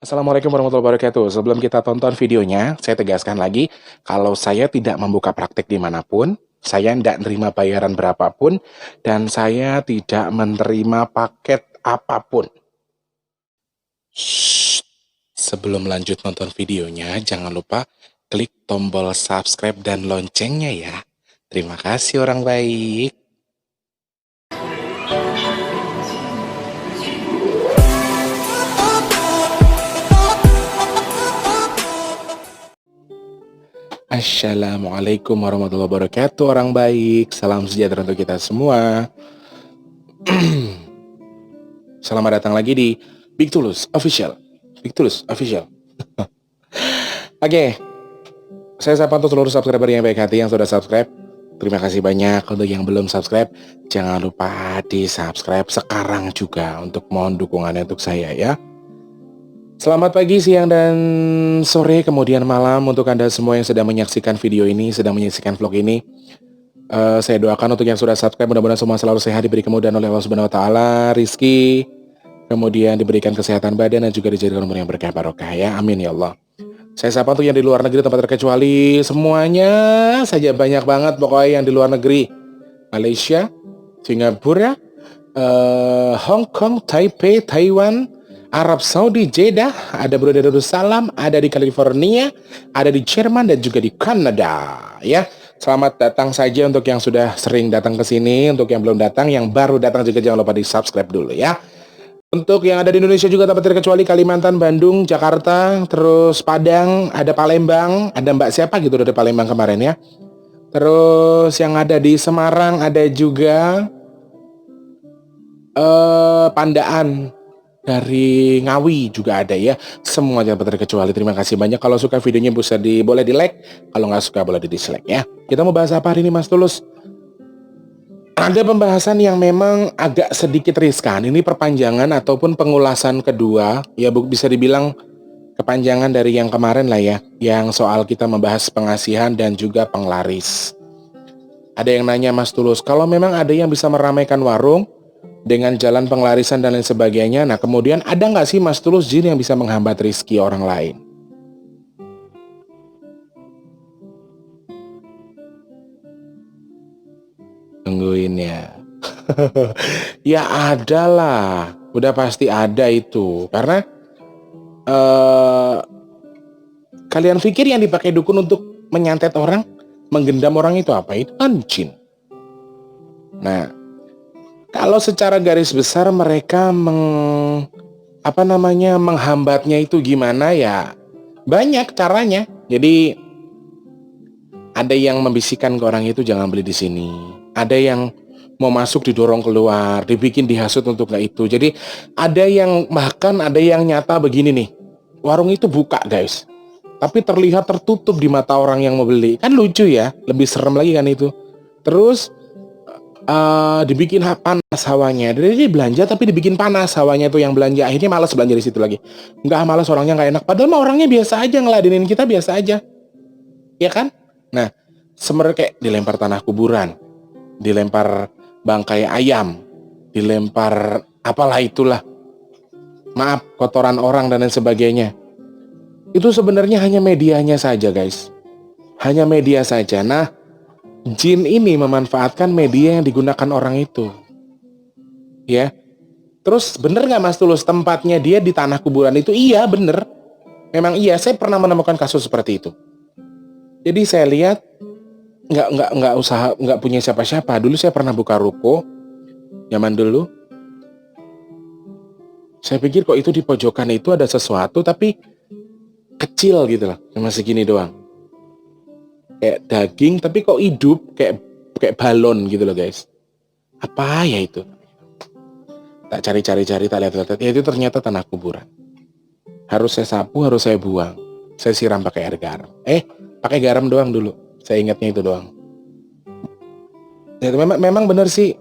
Assalamualaikum warahmatullahi wabarakatuh. Sebelum kita tonton videonya, saya tegaskan lagi, kalau saya tidak membuka praktik dimanapun, saya tidak menerima bayaran berapapun, dan saya tidak menerima paket apapun. Shh. Sebelum lanjut nonton videonya, jangan lupa klik tombol subscribe dan loncengnya ya. Terima kasih orang baik. Assalamualaikum warahmatullahi wabarakatuh orang baik. Salam sejahtera untuk kita semua. Selamat datang lagi di Big Tulus Official. Big Tulus Official. Oke, saya sapa untuk seluruh subscriber yang baik hati yang sudah subscribe. Terima kasih banyak. Untuk yang belum subscribe, jangan lupa di subscribe sekarang juga untuk mohon dukungannya untuk saya ya. Selamat pagi, siang, dan sore, kemudian malam untuk Anda semua yang sedang menyaksikan video ini, sedang menyaksikan vlog ini. Saya doakan untuk yang sudah subscribe, mudah-mudahan semua selalu sehat, diberi kemudahan oleh Allah Subhanahu Wa Taala, rizki, kemudian diberikan kesehatan badan dan juga dijadikan umur yang berkah barokah ya. Amin ya Allah. Saya sapa untuk yang di luar negeri tempat terkecuali, semuanya saja banyak banget pokoknya yang di luar negeri. Malaysia, Singapura, Hong Kong, Taipei, Taiwan, Arab Saudi, Jeddah, ada Brunei Darussalam, ada di California, ada di Jerman dan juga di Kanada ya. Selamat datang saja untuk yang sudah sering datang ke sini, untuk yang belum datang, yang baru datang juga jangan lupa di subscribe dulu ya. Untuk yang ada di Indonesia juga tanpa terkecuali Kalimantan, Bandung, Jakarta, terus Padang, ada Palembang, ada Mbak siapa gitu dari Palembang kemarin ya. Terus yang ada di Semarang ada juga Pandaan, dari Ngawi juga ada ya. Semua tanpa terkecuali. Terima kasih banyak. Kalau suka videonya boleh di like, kalau nggak suka boleh di dislike ya. Kita mau bahas apa hari ini Mas Tulus? Ada pembahasan yang memang agak sedikit riskan. Ini perpanjangan ataupun pengulasan kedua, ya bisa dibilang kepanjangan dari yang kemarin lah ya, yang soal kita membahas pengasihan dan juga penglaris. Ada yang nanya Mas Tulus, kalau memang ada yang bisa meramaikan warung dengan jalan penglarisan dan lain sebagainya, nah kemudian ada nggak sih Mas Tulus jin yang bisa menghambat rezeki orang lain? Tungguin ya. Ya ada lah, udah pasti ada itu. Karena kalian pikir yang dipakai dukun untuk menyantet orang, menggendam orang itu apa? Itu kan jin. Nah, kalau secara garis besar mereka menghambatnya itu gimana ya? Banyak caranya. Jadi ada yang membisikkan ke orang itu jangan beli di sini. Ada yang mau masuk didorong keluar, dibikin dihasut untuk nggak itu. Jadi ada yang bahkan ada yang nyata begini nih. Warung itu buka guys, tapi terlihat tertutup di mata orang yang mau beli. Kan lucu ya, lebih serem lagi kan itu. Terus dibikin panas hawanya. Jadi belanja tapi dibikin panas hawanya tuh yang belanja. Akhirnya malas belanja di situ lagi. Nggak malas, orangnya nggak enak. Padahal mah orangnya biasa aja, ngeladenin kita biasa aja. Ya kan? Nah, sebenarnya kayak dilempar tanah kuburan, dilempar bangkai ayam, dilempar apalah itulah. Maaf, kotoran orang dan lain sebagainya. Itu sebenarnya hanya medianya saja, guys. Hanya media saja. Nah, jin ini memanfaatkan media yang digunakan orang itu. Ya. Terus bener nggak Mas Tulus tempatnya dia di tanah kuburan itu? Iya, bener. Memang iya, saya pernah menemukan kasus seperti itu. Jadi saya lihat nggak punya siapa-siapa. Dulu saya pernah buka ruko zaman dulu. Saya pikir kok itu di pojokan itu ada sesuatu tapi kecil gitu lah, cuma segini doang. Kayak daging tapi kok hidup kayak balon gitu loh guys. Apa ya itu? Tak cari-cari, tak lihat-lihat. Ya itu ternyata tanah kuburan. Harus saya sapu, harus saya buang. Saya siram pakai air garam. Pakai garam doang dulu. Saya ingatnya itu doang. Ya, memang benar sih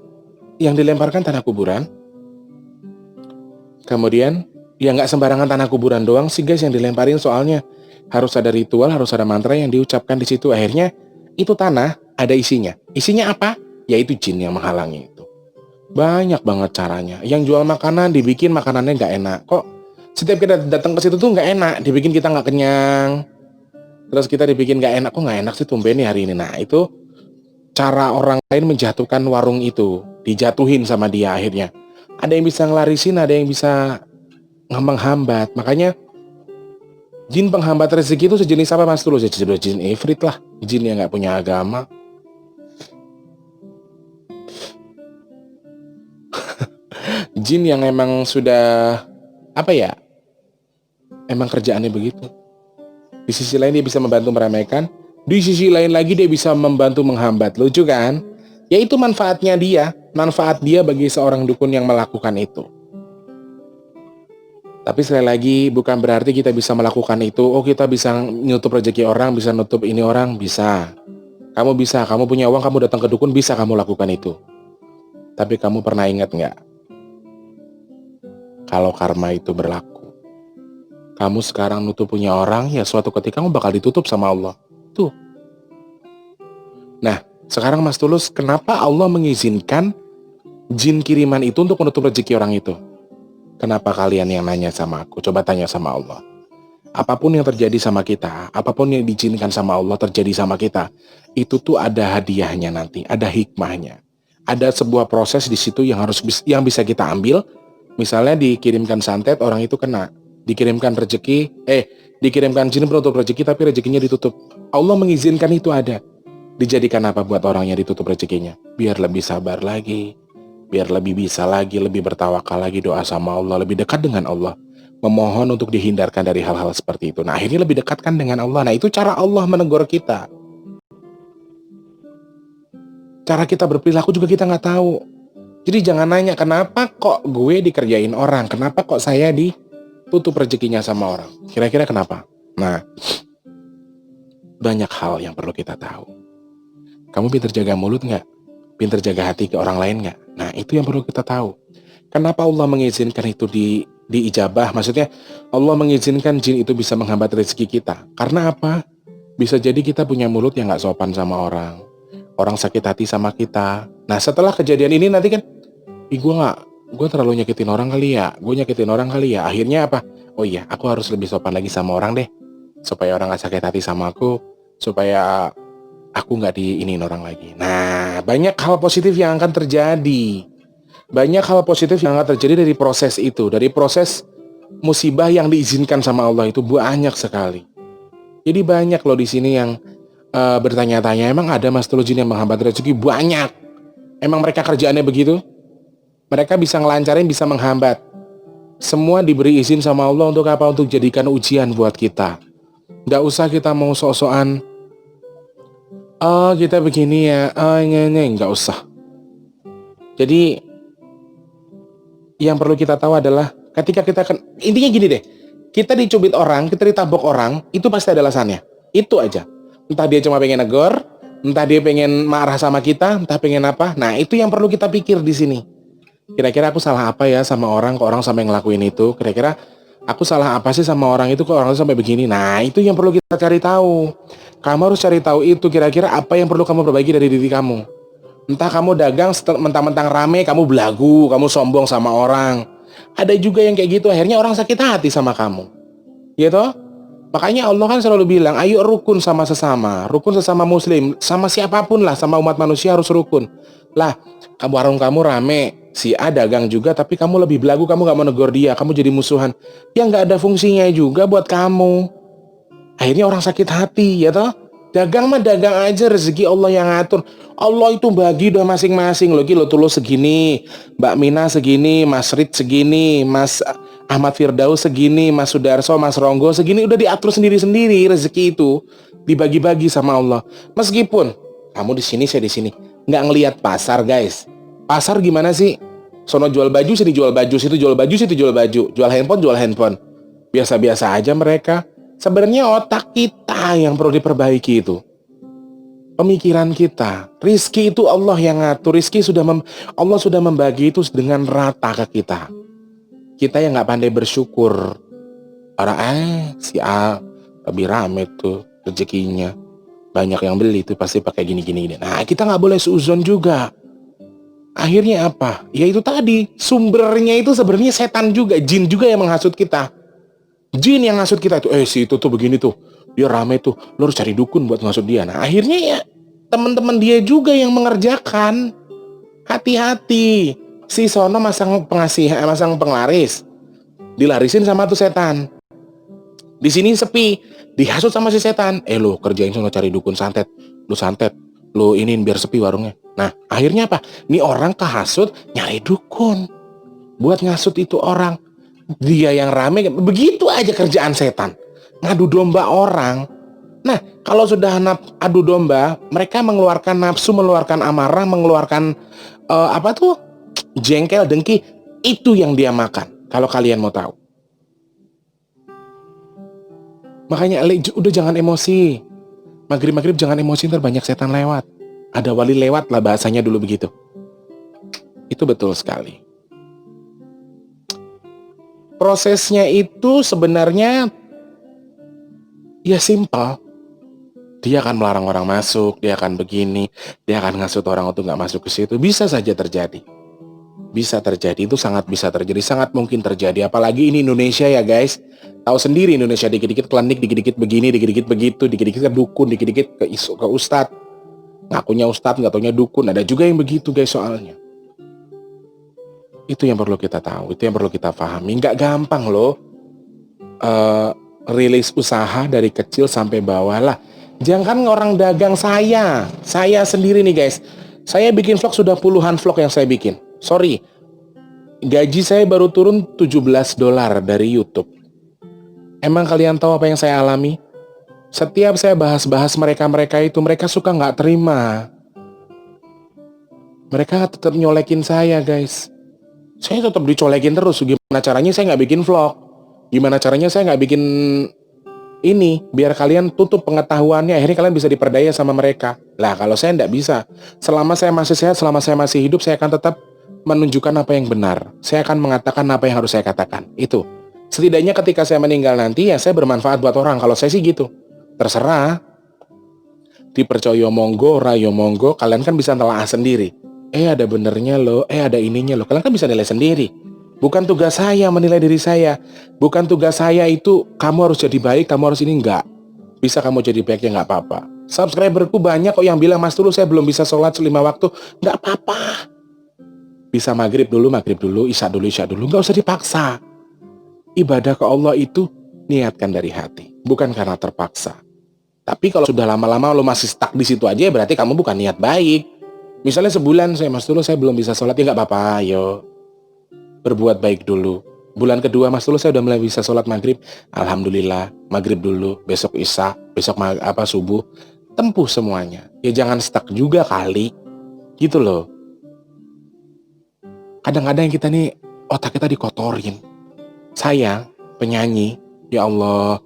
yang dilemparkan tanah kuburan. Kemudian ya nggak sembarangan tanah kuburan doang sih guys yang dilemparin, soalnya harus ada ritual, harus ada mantra yang diucapkan di situ. Akhirnya itu tanah ada isinya. Isinya apa? Yaitu jin yang menghalangi itu. Banyak banget caranya. Yang jual makanan dibikin makanannya nggak enak. Kok Setiap kita datang ke situ tuh nggak enak, dibikin kita nggak kenyang. Terus kita dibikin nggak enak, kok nggak enak sih tumben nih hari ini. Nah itu cara orang lain menjatuhkan warung itu, dijatuhin sama dia akhirnya. Ada yang bisa ngelarisin, ada yang bisa menghambat. Makanya jin penghambat rezeki itu sejenis apa Mas Tulus? Ya jin ifrit lah, jin yang nggak punya agama. Jin yang emang sudah apa ya? Emang kerjaannya begitu. Di sisi lain dia bisa membantu meremehkan, di sisi lain lagi dia bisa membantu menghambat. Lucu kan? Ya itu manfaatnya dia, manfaat dia bagi seorang dukun yang melakukan itu. Tapi sekali lagi bukan berarti kita bisa melakukan itu, oh kita bisa nutup rezeki orang, bisa nutup ini orang, bisa. Kamu bisa, kamu punya uang, kamu datang ke dukun, bisa kamu lakukan itu. Tapi kamu pernah ingat nggak? Kalau karma itu berlaku. Kamu sekarang nutup punya orang, ya suatu ketika kamu bakal ditutup sama Allah. Tuh. Nah, sekarang Mas Tulus, kenapa Allah mengizinkan jin kiriman itu untuk menutup rezeki orang itu? Kenapa kalian yang nanya sama aku? Coba tanya sama Allah. Apapun yang terjadi sama kita, apapun yang diizinkan sama Allah terjadi sama kita, itu tuh ada hadiahnya nanti, ada hikmahnya. Ada sebuah proses di situ yang bisa kita ambil. Misalnya dikirimkan santet, orang itu kena. Dikirimkan dikirimkan jin penutup rezeki, tapi rezekinya ditutup. Allah mengizinkan itu ada. Dijadikan apa buat orang yang ditutup rezekinya? Biar lebih sabar lagi, biar lebih bisa lagi, lebih bertawakal lagi, doa sama Allah, lebih dekat dengan Allah, memohon untuk dihindarkan dari hal-hal seperti itu. Nah akhirnya lebih dekatkan dengan Allah. Nah itu cara Allah menegur kita. Cara kita berperilaku juga kita nggak tahu. Jadi jangan nanya kenapa kok gue dikerjain orang, kenapa kok saya ditutup rezekinya sama orang. Kira-kira kenapa? Nah, banyak hal yang perlu kita tahu. Kamu pintar jaga mulut nggak? Pintar jaga hati ke orang lain nggak? Nah, itu yang perlu kita tahu. Kenapa Allah mengizinkan itu diijabah? Maksudnya Allah mengizinkan jin itu bisa menghambat rezeki kita. Karena apa? Bisa jadi kita punya mulut yang nggak sopan sama orang. Orang sakit hati sama kita. Nah, setelah kejadian ini nanti kan, gue terlalu nyakitin orang kali ya. Akhirnya apa? Oh iya, aku harus lebih sopan lagi sama orang deh, supaya orang gak sakit hati sama aku, supaya aku gak diiniin orang lagi. Nah, banyak hal positif yang akan terjadi. Banyak hal positif yang akan terjadi dari proses itu, dari proses musibah yang diizinkan sama Allah itu banyak sekali. Jadi banyak loh di sini yang bertanya-tanya, emang ada Mas Tulus jin yang menghambat rezeki? Banyak. Emang mereka kerjaannya begitu? Mereka bisa ngelancarin, bisa menghambat. Semua diberi izin sama Allah untuk apa? Untuk jadikan ujian buat kita. Nggak usah kita mau sok-sokan, oh kita begini ya, oh ini, nggak usah. Jadi yang perlu kita tahu adalah ketika kita intinya gini deh, kita dicubit orang, kita ditabok orang, itu pasti ada alasannya. Itu aja. Entah dia cuma pengen negor, entah dia pengen marah sama kita, entah pengen apa. Nah, itu yang perlu kita pikir di sini. Kira-kira aku salah apa ya sama orang, kok orang sampai ngelakuin itu? Kira-kira aku salah apa sih sama orang itu, kok orang sampai begini? Nah, itu yang perlu kita cari tahu. Kamu harus cari tahu itu, kira-kira apa yang perlu kamu perbaiki dari diri kamu. Entah kamu dagang mentang-mentang rame, kamu belagu, kamu sombong sama orang. Ada juga yang kayak gitu, akhirnya orang sakit hati sama kamu. Gitu? Makanya Allah kan selalu bilang, ayo rukun sama sesama, rukun sesama muslim, sama siapapun lah, sama umat manusia harus rukun. Lah, warung kamu rame, si A dagang juga, tapi kamu lebih belagu, kamu gak mau negor dia, kamu jadi musuhan. Ya gak ada fungsinya juga buat kamu. Akhirnya orang sakit hati, ya toh? Dagang mah dagang aja, rezeki Allah yang ngatur. Allah itu bagi udah masing-masing. Lo Tulus segini, Mbak Mina segini, Mas Rid segini, Mas Ahmad Firdaus segini, Mas Sudarso, Mas Ronggo segini, udah diatur sendiri-sendiri. Rezeki itu dibagi-bagi sama Allah. Meskipun kamu di sini, saya di sini, nggak ngelihat pasar, guys. Pasar gimana sih? Sono jual baju, sini jual baju, situ jual baju, situ jual baju, jual handphone. Biasa-biasa aja mereka. Sebenarnya otak kita yang perlu diperbaiki itu. Pemikiran kita. Rizki itu Allah yang ngatur. Rizki Allah sudah membagi itu dengan rata ke kita. Kita yang nggak pandai bersyukur. Orang si A lebih rame tuh rezekinya, banyak yang beli tuh pasti pakai gini. Nah kita nggak boleh suuzon juga. Akhirnya apa? Ya itu tadi, sumbernya itu sebenarnya setan juga, jin juga yang menghasut kita. Jin yang ngasut kita itu, si itu tuh begini tuh, dia rame tuh, lo harus cari dukun buat ngasut dia. Nah akhirnya ya teman-teman dia juga yang mengerjakan. Hati-hati, si sono masang pengasih, masang penglaris, dilarisin sama tuh setan. Di sini sepi, dihasut sama si setan. Lo kerjain sono cari dukun santet, lo iniin biar sepi warungnya. Nah akhirnya apa? Nih orang kehasut nyari dukun buat ngasut itu orang. Dia yang rame, begitu aja kerjaan setan, ngadu domba orang. Nah kalau sudah adu domba, mereka mengeluarkan nafsu, mengeluarkan amarah, mengeluarkan jengkel, dengki. Itu yang dia makan, kalau kalian mau tahu. Makanya udah jangan emosi. Maghrib jangan emosi, ntar banyak setan lewat. Ada wali lewat lah, bahasanya dulu begitu. Itu betul sekali. Prosesnya itu sebenarnya ya simpel. Dia akan melarang orang masuk, dia akan begini, dia akan ngasut orang untuk nggak masuk ke situ. Bisa saja terjadi. Bisa terjadi, itu sangat bisa terjadi, sangat mungkin terjadi. Apalagi ini Indonesia ya guys. Tahu sendiri Indonesia, dikit-dikit klinik, dikit-dikit begini, dikit-dikit begitu, dikit-dikit ke dukun, dikit-dikit ke ustadz. Ngakunya ustadz, nggak taunya dukun. Ada juga yang begitu guys soalnya. Itu yang perlu kita tahu, itu yang perlu kita pahami. Nggak gampang loh rilis usaha dari kecil sampai bawah lah. Jangan orang dagang, saya sendiri nih guys. Saya bikin vlog sudah puluhan vlog yang saya bikin. Sorry, gaji saya baru turun $17 dari YouTube. Emang kalian tahu apa yang saya alami? Setiap saya bahas-bahas mereka itu, mereka suka nggak terima. Mereka tetap nyolekin saya guys. Saya tetap dicolekin terus. Gimana caranya saya nggak bikin vlog? Gimana caranya saya nggak bikin ini? Biar kalian tutup pengetahuannya. Akhirnya kalian bisa diperdaya sama mereka. Lah kalau saya nggak bisa. Selama saya masih sehat, selama saya masih hidup, saya akan tetap menunjukkan apa yang benar. Saya akan mengatakan apa yang harus saya katakan. Itu. Setidaknya ketika saya meninggal nanti, ya saya bermanfaat buat orang. Kalau saya sih gitu. Terserah. Dipercaya monggo, rayo monggo. Kalian kan bisa telah sendiri. Ada benernya loh, ada ininya loh. Kalian kan bisa nilai sendiri. Bukan tugas saya menilai diri saya. Bukan tugas saya itu kamu harus jadi baik, kamu harus ini, enggak. Bisa kamu jadi baik ya nggak apa-apa. Subscriberku banyak kok yang bilang, Mas Tulus saya belum bisa sholat 5 waktu. Nggak apa-apa. Bisa maghrib dulu, isya dulu. Nggak usah dipaksa. Ibadah ke Allah itu niatkan dari hati, bukan karena terpaksa. Tapi kalau sudah lama-lama lo masih stuck di situ aja, berarti kamu bukan niat baik. Misalnya sebulan Mas Tulus saya belum bisa sholat, ya nggak apa-apa, ayo berbuat baik dulu. Bulan kedua Mas Tulus saya udah mulai bisa sholat maghrib, alhamdulillah. Maghrib dulu, besok isya, besok subuh, tempuh semuanya. Ya jangan stuck juga kali, gitu loh. Kadang-kadang kita nih otak kita dikotorin. Saya penyanyi, ya Allah,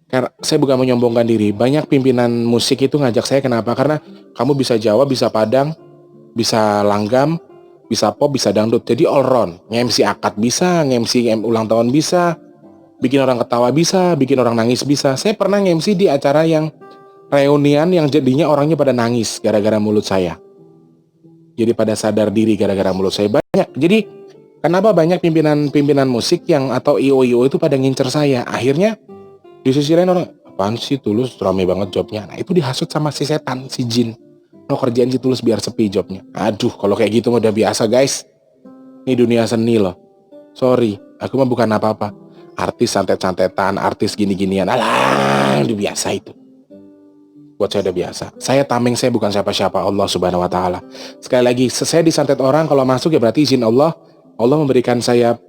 karena saya bukan menyombongkan diri. Banyak pimpinan musik itu ngajak saya, kenapa? Karena kamu bisa Jawa, bisa Padang, bisa langgam, bisa pop, bisa dangdut. Jadi all round. Nge-MC akad bisa, nge-MC ulang tahun bisa, bikin orang ketawa bisa, bikin orang nangis bisa. Saya pernah nge-MC di acara yang reunian yang jadinya orangnya pada nangis gara-gara mulut saya. Jadi pada sadar diri gara-gara mulut saya. Banyak. Jadi kenapa banyak pimpinan musik yang atau IO itu pada ngincer saya? Akhirnya di sisi lain orang, apaan sih Tulus, rame banget jobnya. Nah itu dihasut sama si setan, si jin. Lo kerjaan si Tulus biar sepi jobnya. Aduh, kalau kayak gitu udah biasa guys. Ini dunia seni loh. Sorry, aku mah bukan apa-apa. Artis santet-santetan, artis gini-ginian. Alah, udah biasa itu. Buat saya udah biasa. Saya tameng, saya bukan siapa-siapa, Allah Subhanahu Wa Taala. Sekali lagi, saya disantet orang, kalau masuk ya berarti izin Allah. Allah memberikan saya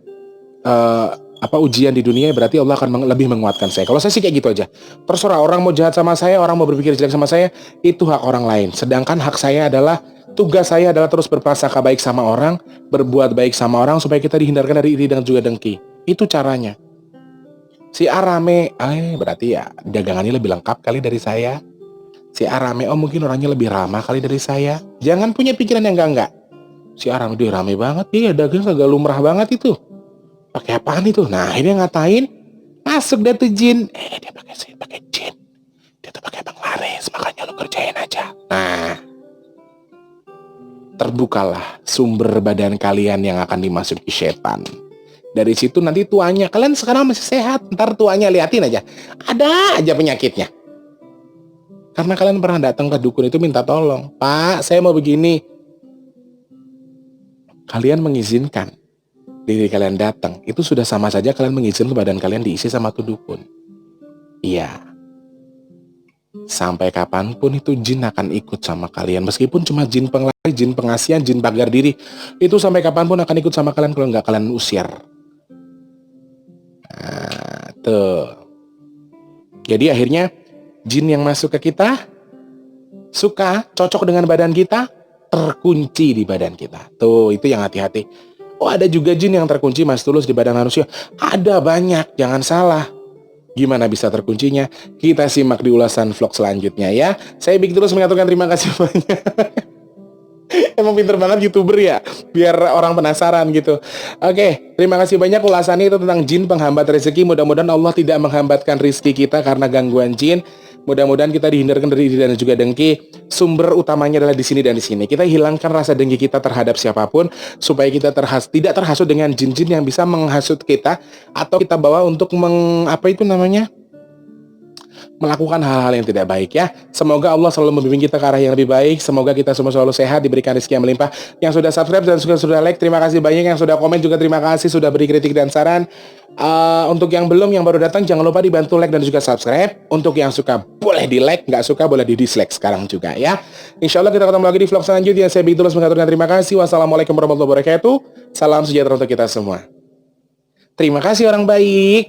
ujian di dunia, berarti Allah akan lebih menguatkan saya. Kalau saya sih kayak gitu aja. Terserah orang mau jahat sama saya, orang mau berpikir jelek sama saya, itu hak orang lain. Sedangkan hak saya adalah, tugas saya adalah terus berprasangka baik sama orang, berbuat baik sama orang supaya kita dihindarkan dari iri dan juga dengki. Itu caranya. Si A rame, berarti ya dagangannya lebih lengkap kali dari saya. Si A rame, mungkin orangnya lebih ramah kali dari saya. Jangan punya pikiran yang enggak. Si A rame, dia rame banget, iya dagang kagak lumrah banget itu. Pakai apaan itu? Nah, ini ngatain, masuk deh tuh jin. Dia pakai jin. Dia tuh pakai penglaris, makanya lu kerjain aja. Nah, terbukalah sumber badan kalian yang akan dimasuki setan. Dari situ nanti tuanya, kalian sekarang masih sehat, ntar tuanya liatin aja, ada aja penyakitnya. Karena kalian pernah datang ke dukun itu minta tolong, Pak, saya mau begini. Kalian mengizinkan diri kalian datang, itu sudah sama saja kalian mengizinkan badan kalian diisi sama tuh dukun. Iya. Sampai kapanpun itu jin akan ikut sama kalian. Meskipun cuma jin penglari, jin pengasihan, jin pagar diri, itu sampai kapanpun akan ikut sama kalian kalau nggak kalian usir. Nah, tuh. Jadi akhirnya jin yang masuk ke kita suka cocok dengan badan kita, terkunci di badan kita. Tuh, itu yang hati-hati. Oh, ada juga jin yang terkunci Mas Tulus di badan manusia. Ada banyak, jangan salah. Gimana bisa terkuncinya? Kita simak di ulasan vlog selanjutnya ya. Saya Big Tulus mengaturkan terima kasih banyak. Emang pinter banget YouTuber ya, biar orang penasaran gitu. Oke, terima kasih banyak ulasannya itu tentang jin penghambat rezeki. Mudah-mudahan Allah tidak menghambatkan rezeki kita karena gangguan jin. Mudah-mudahan kita dihindarkan dari iri dan juga dengki. Sumber utamanya adalah di sini dan di sini. Kita hilangkan rasa dengki kita terhadap siapapun supaya kita tidak terhasut dengan jin-jin yang bisa menghasut kita atau kita bawa untuk melakukan hal-hal yang tidak baik ya. Semoga Allah selalu membimbing kita ke arah yang lebih baik. Semoga kita semua selalu sehat, diberikan rezeki yang melimpah. Yang sudah subscribe dan sudah like, terima kasih banyak. Yang sudah komen juga terima kasih, sudah beri kritik dan saran. Untuk yang belum, yang baru datang, jangan lupa dibantu like dan juga subscribe. Untuk yang suka boleh di like, nggak suka boleh di dislike sekarang juga ya. Insya Allah kita ketemu lagi di vlog selanjutnya. Saya Big Tulus mengaturkan terima kasih. Wassalamualaikum warahmatullahi wabarakatuh. Salam sejahtera untuk kita semua. Terima kasih orang baik.